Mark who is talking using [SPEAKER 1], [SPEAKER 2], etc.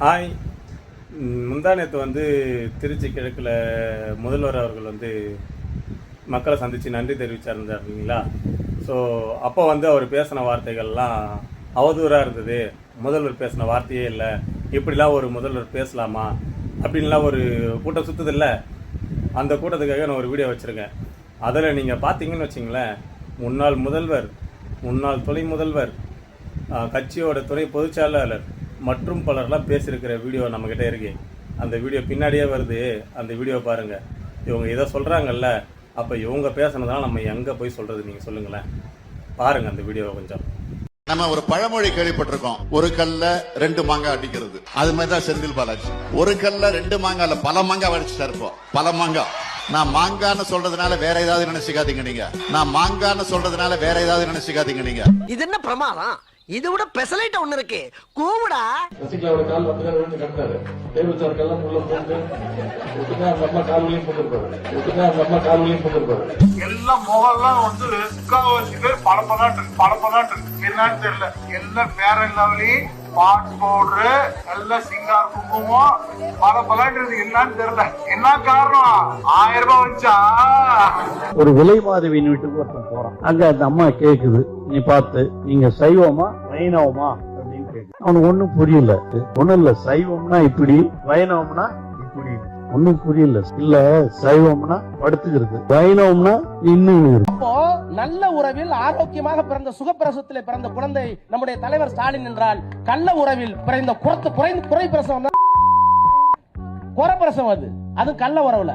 [SPEAKER 1] Hi. முந்தா நேற்று வந்து திருச்சி கிழக்கில் முதல்வர் அவர்கள் வந்து மக்களை சந்தித்து நன்றி தெரிவிச்சாருந்தார் இல்லைங்களா? ஸோ அப்போ வந்து அவர் பேசின வார்த்தைகள்லாம் அவதூறாக இருந்தது. முதல்வர் பேசின வார்த்தையே இல்லை, இப்படிலாம் ஒரு முதல்வர் பேசலாமா அப்படின்லாம் ஒரு கூட்டம் சுற்றுதில்ல. அந்த கூட்டத்துக்காக நான் ஒரு வீடியோ வச்சுருக்கேன். அதில் நீங்கள் பார்த்தீங்கன்னு வச்சிங்களேன், முன்னாள் முதல்வர், முன்னாள் துணை முதல்வர், கட்சியோட துணை பொதுச்செயலாளர் மற்றும் பலர்லாம் பேசியிருக்கிற வீடியோ நம்மக்கிட்ட இருக்கு. அந்த வீடியோ பின்னாடியே வருது, அந்த வீடியோ பாருங்கள். இவங்க இதை சொல்கிறாங்கல்ல, அப்போ இவங்க பேசுனதுனால நம்ம எங்கே போய் சொல்கிறது, நீங்கள் சொல்லுங்களேன். பாருங்கள் அந்த வீடியோவை கொஞ்சம்.
[SPEAKER 2] நம்ம ஒரு பழமொழி கேள்விப்பட்டிருக்கோம், ஒரு கல்ல ரெண்டு மாங்காய் அடிக்கிறது. அது மாதிரி தான் செந்தில் பாலாஜி ஒரு கல்ல ரெண்டு மாங்காய் பல மாங்காய் அடிச்சுட்டா இருப்போம். பல மாங்காய். நான் மாங்கான்னு சொல்றதுனால வேற ஏதாவது நினைச்சுக்காதீங்க நீங்க. நான் மாங்கான்னு சொல்றதுனால வேற ஏதாவது நினைச்சுக்காதீங்க நீங்க.
[SPEAKER 3] இது என்ன பிரமாதம்? இது விட பெசலைட் ஒண்ணு இருக்கு. கூவுடா.
[SPEAKER 4] ரசிகலாவோட கால் வந்து கட்டினாரு. டேபிள் சார் கல்லாம் உள்ள போட்டு ஒட்டுக்கா நம்ம கால்வலியும் போட்டுருப்பாரு. ஒட்டுக்கா நம்ம கால்வலியும் போட்டுருப்பாரு.
[SPEAKER 5] எல்லாம் முகம்லாம் வந்து முக்காவாசி பேர் படப்படாட்டு என்னன்னு தெரியல. எல்லாம் வேற லெவலையும் பாட் பவுடரு, எல்லாம் சிங்கார் குங்குமம் படப்படாட்டு என்னன்னு தெரியல. என்ன காரணம்? 1000 ரூபாய் வச்சா
[SPEAKER 6] ஒரு விலை மாதவியின் வீட்டுக்கு ஒருத்தன் போறான். அங்க அந்த அம்மா கேக்குது, நீ பார்த்து நீங்க சைவமா வைணவமா அப்படின்னு கேக்கு. அவனுக்கு ஒண்ணும் புரியல. ஒண்ணும் இல்ல, சைவம்னா இப்படி, வைணவம்னா இப்படி. ஒண்ணும் புரியல. இல்ல, சைவம்னா படுத்துக்கிறது, வைணவம்னா இன்னும் இருக்கு.
[SPEAKER 7] அப்போ நல்ல உறவில் ஆரோக்கியமாக பிறந்த சுகப்பிரசவத்தில் பிறந்த குழந்தை நம்முடைய தலைவர் ஸ்டாலின் என்றால், கள்ள உறவில் பிறந்த குறை பிரசவம் தான் குறை பிரசவம். அது கள்ள உறவுல